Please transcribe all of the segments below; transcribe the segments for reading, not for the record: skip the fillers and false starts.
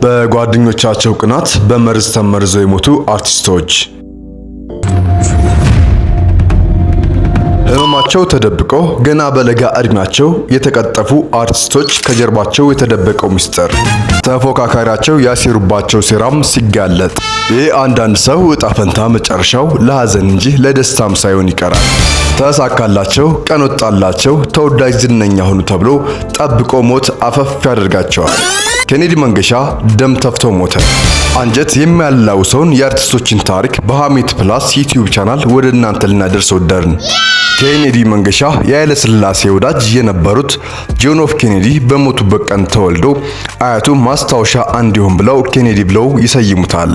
በጓደኞቻቸው ቅናት በመርዝ ተመርዘው የሞቱ አርቲስቶች። ህመማቸው ተደብቆ ገና በለጋ እድሜያቸው የተቀጠፉ አርቲስቶች ከጀርባቸው የተደበቀው ሚስጥር፣ ተፎካካሪያቸው ያሴሩባቸው ሴራም ሲጋለጥ፣ የአንዳንድ ሰው እጣ ፈንታ መጨረሻው ለሐዘን እንጂ ለደስታም ሳይሆን ይቀራል። ተሳካላቸው፣ ቀን ወጣላቸው፣ ተወዳጅ ዝነኛ ሆኑ ተብሎ ጠብቆ ሞት አፈፍ ያደርጋቸዋል። ኬኔዲ መንገሻ ደም ተፍቶ ሞተ። አንጀት የሚያላውሰውን የአርቲስቶችን ታሪክ በሐሜት ፕላስ ዩቲዩብ ቻናል ወደ እናንተ ልናደርስ ወደድን። ኬኔዲ መንገሻ የኃይለ ሥላሴ ወዳጅ የነበሩት ጆን ኤፍ ኬኔዲ በሞቱበት ቀን ተወልዶ አያቱ ማስታወሻ እንዲሆን ብለው ኬኔዲ ብለው ይሰይሙታል።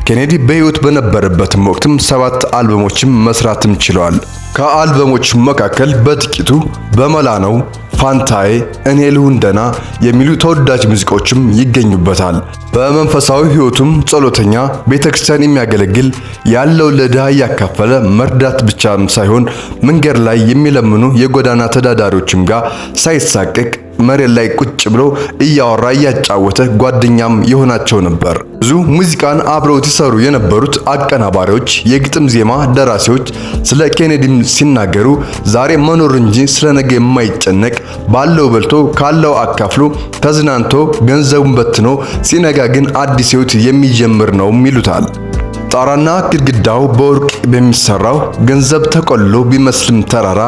ኬኔዲ በሕይወት በነበረበትም ወቅትም 7 አልበሞችም መስራትም ችለዋል። ከአልበሞቹ መካከል በጥቂቱ በመላ ነው፣ ፋንታዬ፣ እኔ ልሁን ደና የሚሉ ተወዳጅ ሙዚቃዎችም ይገኙበታል። በመንፈሳዊ ሕይወቱም ጸሎተኛ፣ ቤተክርስቲያን የሚያገለግል፣ ያለው ለድሃ ያካፈለ መርዳት ብቻም ሳይሆን መንገድ ላይ የሚለምኑ የጎዳና ተዳዳሪዎችም ጋር ሳይሳቀቅ መሬት ላይ ቁጭ ብሎ እያወራ እያጫወተ ጓደኛም የሆናቸው ነበር። ብዙ ሙዚቃን አብረውት ይሰሩ የነበሩት አቀናባሪዎች፣ የግጥም ዜማ ደራሲዎች ስለ ኬኔዲም ሲናገሩ ዛሬ መኖር እንጂ ስለ ነገ የማይጨነቅ ባለው በልቶ ካለው አካፍሎ ተዝናንቶ ገንዘቡን በትኖ ሲነጋ ግን አዲስ ሕይወት የሚጀምር ነው ይሉታል። ጣራና ግድግዳው በወርቅ በሚሰራው ገንዘብ ተቆልሎ ቢመስልም ተራራ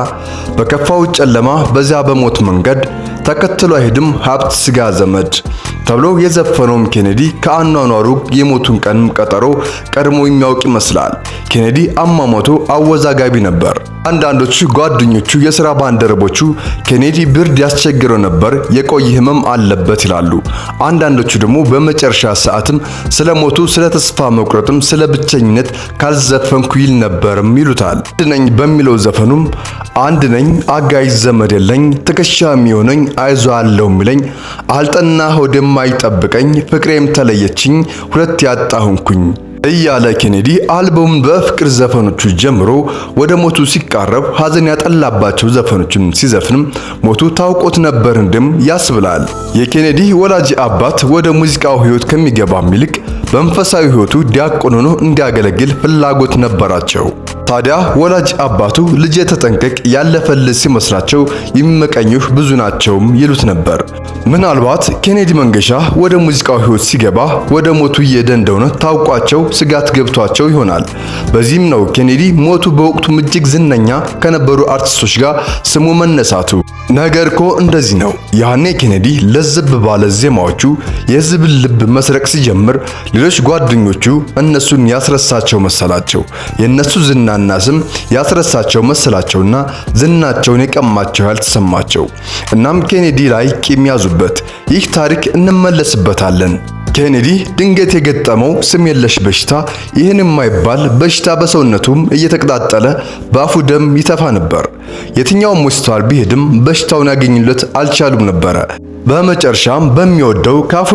በከፋው ጨለማ በዚያ በሞት መንገድ ተከትሎ አይሄድም ሀብት ስጋ ዘመድ ተብሎ የዘፈነውም ኬኔዲ ከአኗኗሩ የሞቱን ቀንም ቀጠሮ ቀድሞ የሚያውቅ ይመስላል። ኬኔዲ አሟሟቱ አወዛጋቢ ነበር። አንዳንዶቹ ጓደኞቹ፣ የሥራ ባልደረቦቹ ኬኔዲ ብርድ ያስቸግረው ነበር፣ የቆየ ህመም አለበት ይላሉ። አንዳንዶቹ ደግሞ በመጨረሻ ሰዓትም ስለ ሞቱ፣ ስለ ተስፋ መቁረጥም፣ ስለ ብቸኝነት ካልዘፈንኩ ይል ነበርም ይሉታል። አንድ ነኝ በሚለው ዘፈኑም አንድ ነኝ አጋዥ ዘመድ የለኝ፣ ትከሻ የሚሆነኝ አይዞ አለው ሚለኝ፣ አልጠና ሆድም አይጠብቀኝ፣ ፍቅሬም ተለየችኝ፣ ሁለት ያጣሁንኩኝ እያለ ኬኔዲ አልበሙን በፍቅር ዘፈኖቹ ጀምሮ ወደ ሞቱ ሲቃረብ ሐዘን ያጠላባቸው ዘፈኖችን ሲዘፍንም ሞቱ ታውቆት ነበር እንደም ያስብላል። የኬኔዲ ወላጅ አባት ወደ ሙዚቃው ሕይወት ከሚገባም ይልቅ በመንፈሳዊ ሕይወቱ ዲያቆን ሆኖ እንዲያገለግል ፍላጎት ነበራቸው። ታዲያ ወላጅ አባቱ ልጅ ተጠንቀቅ ያለፈልህ ሲመስላቸው የሚመቀኙህ ብዙ ናቸውም ይሉት ነበር። ምናልባት ኬኔዲ መንገሻ ወደ ሙዚቃው ሕይወት ሲገባ ወደ ሞቱ እየሄደ እንደሆነ ታውቋቸው ስጋት ገብቷቸው ይሆናል። በዚህም ነው ኬኔዲ ሞቱ በወቅቱ እጅግ ዝነኛ ከነበሩ አርቲስቶች ጋር ስሙ መነሳቱ። ነገር እኮ እንደዚህ ነው። ያኔ ኬኔዲ ለዝብ ባለ ዜማዎቹ የሕዝብን ልብ መስረቅ ሲጀምር ሌሎች ጓደኞቹ እነሱን ያስረሳቸው መሰላቸው። የነሱ ዝናና ስም ያስረሳቸው መሰላቸውና ዝናቸውን የቀማቸው ያልተሰማቸው። እናም ኬኔዲ ላይ ቂም ያዙበት። ይህ ታሪክ እንመለስበታለን። ኬኔዲ ድንገት የገጠመው ስም የለሽ በሽታ፣ ይህን የማይባል በሽታ በሰውነቱም እየተቀጣጠለ በአፉ ደም ይተፋ ነበር። የትኛውም ሆስፒታል ቢሄድም በሽታውን ያገኙለት አልቻሉም ነበረ። በመጨረሻም በሚወደው ካፉ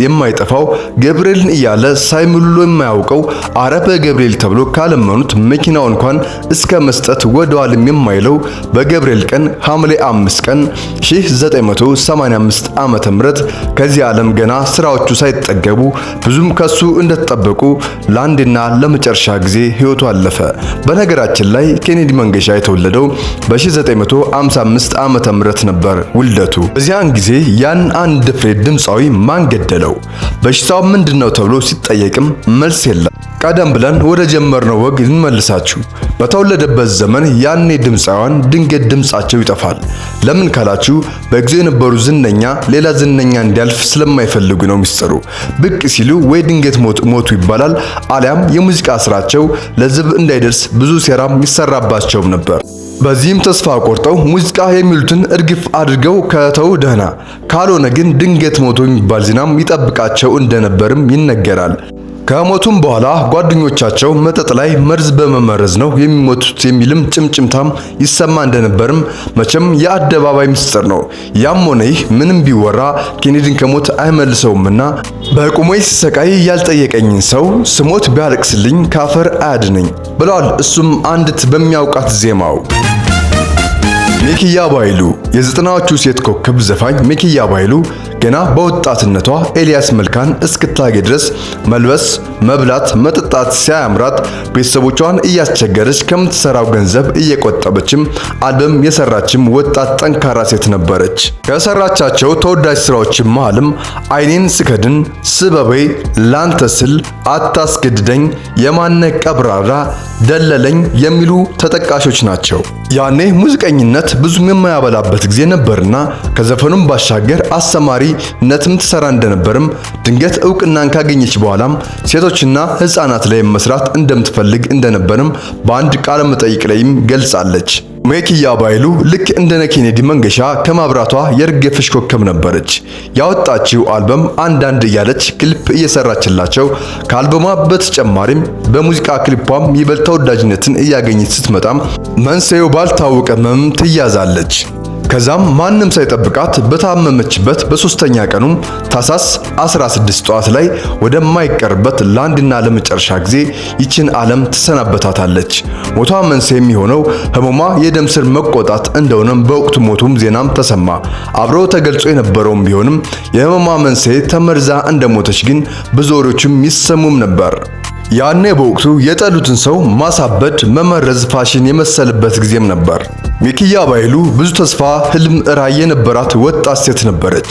የማይጠፋው ገብርኤልን እያለ ሳይምሉ የማያውቀው አረፈ ገብርኤል ተብሎ ካለመኑት መኪናው እንኳን እስከ መስጠት ወደዋልም የማይለው በገብርኤል ቀን ሐምሌ 5 ቀን 1985 ዓመተ ምህረት ከዚህ ዓለም ገና ስራዎቹ ሳይጠገቡ ብዙም ከሱ እንደተጠበቁ ለአንድና ለመጨረሻ ጊዜ ሕይወቱ አለፈ። በነገራችን ላይ ኬኔዲ መንገሻ የተወለደው በ1955 ዓመተ ምህረት ነበር ውልደቱ። በዚያን ጊዜ ያን አንድ ፍሬ ድምፃዊ ማን ገደለው? በሽታው ምንድነው ተብሎ ሲጠየቅም መልስ የለም። ቀደም ብለን ወደ ጀመርነው ወግ እንመልሳችሁ። በተወለደበት ዘመን ያኔ ድምፃውያን ድንገት ድምጻቸው ይጠፋል። ለምን ካላችሁ በጊዜው የነበሩ ዝነኛ ሌላ ዝነኛ እንዲያልፍ ስለማይፈልጉ ነው ሚስጥሩ። ብቅ ሲሉ ወይ ድንገት ሞቱ ይባላል፣ አሊያም የሙዚቃ ስራቸው ለሕዝብ እንዳይደርስ ብዙ ሴራም ይሰራባቸው ነበር። በዚህም ተስፋ ቆርጠው ሙዚቃ የሚሉትን እርግፍ አድርገው ከተው ደህና፣ ካልሆነ ግን ድንገት ሞቶ የሚባል ዜናም ይጠብቃቸው እንደነበርም ይነገራል። ከሞቱም በኋላ ጓደኞቻቸው መጠጥ ላይ መርዝ በመመረዝ ነው የሚሞቱት የሚልም ጭምጭምታም ይሰማ እንደነበርም መቼም የአደባባይ ምስጢር ነው። ያም ሆነ ይህ ምንም ቢወራ ኬኔዲን ከሞት አይመልሰውምና በቁሞ ሲሰቃይ ያልጠየቀኝን ሰው ስሞት ቢያለቅስልኝ ካፈር አያድነኝ ብለዋል። እሱም አንዲት በሚያውቃት ዜማው ሚኪያ ባይሉ የዘጠናዎቹ ሴት ኮከብ ዘፋኝ ሚኪያ ባይሉ ገና በወጣትነቷ ኤልያስ መልካን እስክታገኝ ድረስ መልበስ፣ መብላት፣ መጠጣት ሳያምራት ቤተሰቦቿን እያስቸገረች ከምትሰራው ገንዘብ እየቆጠበችም አልበም የሰራችም ወጣት ጠንካራ ሴት ነበረች። ከሰራቻቸው ተወዳጅ ስራዎች መሃልም አይኔን ስከድን፣ ስበቤ፣ ላንተ ስል፣ አታስገድደኝ፣ የማነ ቀብራራ፣ ደለለኝ የሚሉ ተጠቃሾች ናቸው። ያኔ ሙዚቀኝነት ብዙም የማያበላበት ጊዜ ነበርና ከዘፈኑም ባሻገር አስተማሪነትም ትሰራ እንደነበርም ድንገት እውቅናን ካገኘች በኋላም ሴቶችና ህፃናት ላይ መስራት እንደምትፈልግ እንደነበርም በአንድ ቃለ መጠይቅ ላይም ገልጻለች። ሚኪያ ባይሉ ልክ እንደ ኬኔዲ መንገሻ ከማብራቷ የረገፈች ኮከብ ነበረች። ያወጣችው አልበም አንዳንድ እያለች ክሊፕ እየሰራችላቸው ከአልበሟ በተጨማሪም በሙዚቃ ክሊፓም ይበልጥ ተወዳጅነትን እያገኘች ስትመጣም መንስኤው ባልታወቀ ህመም ትያዛለች። ከዛም ማንም ሳይጠብቃት በታመመችበት በሶስተኛ ቀኑም ታህሳስ 16 ጠዋት ላይ ወደማይቀርበት ለአንድና ለመጨረሻ ጊዜ ይችን ዓለም ትሰናበታታለች። ሞቷ መንስኤ የሚሆነው ህመሟ የደም ስር መቆጣት እንደሆነም በወቅቱ ሞቱም ዜናም ተሰማ። አብሮ ተገልጾ የነበረውም ቢሆንም የህመሟ መንስኤ ተመርዛ እንደሞተች ግን ብዙ ወሬዎችም ይሰሙም ነበር። ያኔ በወቅቱ የጠሉትን ሰው ማሳበድ፣ መመረዝ ፋሽን የመሰለበት ጊዜም ነበር። ሚኪያ ባይሉ ብዙ ተስፋ፣ ህልም፣ ራዕይ የነበራት ወጣት ሴት ነበረች።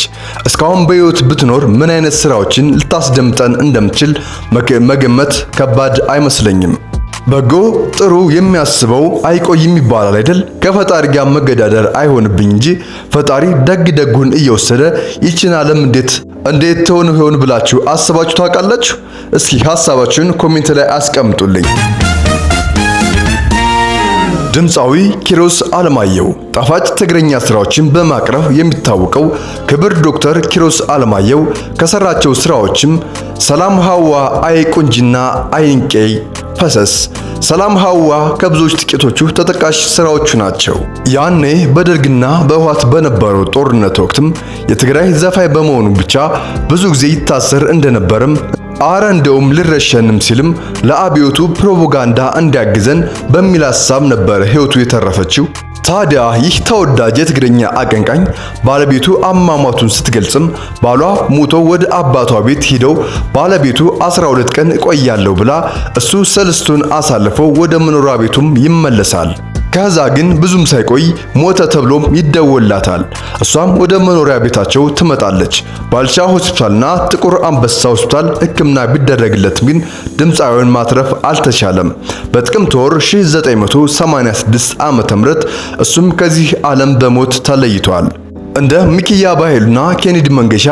እስካሁን በህይወት ብትኖር ምን አይነት ስራዎችን ልታስደምጠን እንደምትችል መገመት ከባድ አይመስለኝም። በጎ ጥሩ የሚያስበው አይቆይም ይባላል አይደል? ከፈጣሪ ጋር መገዳደር አይሆንብኝ እንጂ ፈጣሪ ደግ ደጉን እየወሰደ ይችን ዓለም እንዴት ትሆን ይሆን ብላችሁ አስባችሁ ታውቃላችሁ? እስኪ ሐሳባችሁን ኮሜንት ላይ አስቀምጡልኝ። ድምፃዊ ኪሮስ አለማየሁ ጣፋጭ ትግረኛ ስራዎችን በማቅረብ የሚታወቀው ክብር ዶክተር ኪሮስ አለማየሁ ከሰራቸው ስራዎችም ሰላም ሐዋ፣ አይ ቁንጅና፣ አይንቄይ፣ ፈሰስ፣ ሰላም ሐዋ ከብዙዎች ጥቂቶቹ ተጠቃሽ ስራዎቹ ናቸው። ያኔ በደርግና በህወሓት በነበረው ጦርነት ወቅትም የትግራይ ዘፋኝ በመሆኑ ብቻ ብዙ ጊዜ ይታሰር እንደነበርም አረ እንደውም ልረሸንም ሲልም ለአብዮቱ ፕሮፓጋንዳ እንዲያግዘን በሚል ሐሳብ ነበር ህይወቱ የተረፈችው። ታዲያ ይህ ተወዳጅ የትግረኛ አቀንቃኝ ባለቤቱ አሟሟቱን ስትገልጽም ባሏ ሞቶ ወደ አባቷ ቤት ሄደው ባለቤቱ 12 ቀን እቆያለሁ ብላ እሱ ሰልስቱን አሳልፎ ወደ መኖሪያ ቤቱም ይመለሳል። ከዛ ግን ብዙም ሳይቆይ ሞተ ተብሎም ይደወላታል። እሷም ወደ መኖሪያ ቤታቸው ትመጣለች። ባልቻ ሆስፒታልና ጥቁር አንበሳ ሆስፒታል ሕክምና ቢደረግለትም ግን ድምፃዊውን ማትረፍ አልተቻለም። በጥቅምት ወር 1986 ዓ.ም እሱም ከዚህ ዓለም በሞት ተለይቷል። እንደ ሚኪያ ባይሉና ኬኔዲ መንገሻ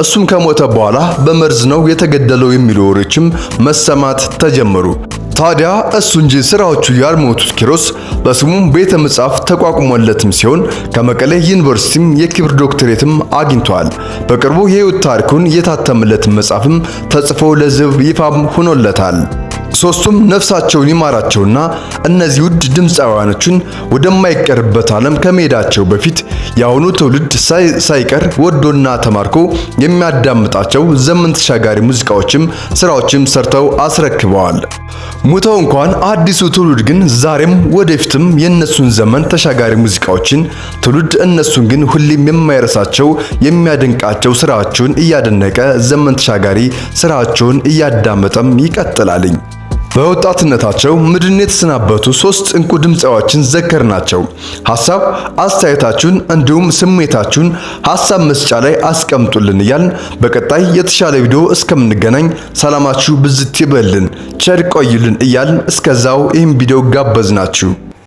እሱም ከሞተ በኋላ በመርዝ ነው የተገደለው የሚሉ ወሬዎችም መሰማት ተጀመሩ። ታዲያ እሱ እንጂ ስራዎቹ ያልሞቱት ኪሮስ በስሙም ቤተ መጻሕፍት ተቋቁሞለትም ሲሆን ከመቀሌ ዩኒቨርሲቲም የክብር ዶክተሬትም አግኝቷል። በቅርቡ የህይወት ታሪኩን የታተመለት መጽሐፍም ተጽፎ ለሕዝብ ይፋም ሆኖለታል። ሶስቱም ነፍሳቸውን ይማራቸውና እነዚህ ውድ ድምፃውያኖችን ወደማይቀርበት ዓለም ከመሄዳቸው በፊት የአሁኑ ትውልድ ሳይቀር ወዶና ተማርኮ የሚያዳምጣቸው ዘመን ተሻጋሪ ሙዚቃዎችም ስራዎችም ሰርተው አስረክበዋል። ሙተው እንኳን አዲሱ ትውልድ ግን ዛሬም ወደፊትም የነሱን ዘመን ተሻጋሪ ሙዚቃዎችን ትውልድ እነሱን ግን ሁሌም የማይረሳቸው የሚያደንቃቸው ስራቸውን እያደነቀ ዘመን ተሻጋሪ ስራቸውን እያዳመጠም ይቀጥላልኝ። በወጣትነታቸው ምድርን የተሰናበቱ 3 እንቁ ድምፃዎችን ዘከርናቸው። ሐሳብ አስተያየታችሁን እንዲሁም ስሜታችሁን ሐሳብ መስጫ ላይ አስቀምጡልን እያልን በቀጣይ የተሻለ ቪዲዮ እስከምንገናኝ ሰላማችሁ ብዝት ይበልን፣ ቸር ቆዩልን እያልን እስከዛው ይህን ቪዲዮ ጋበዝናችሁ።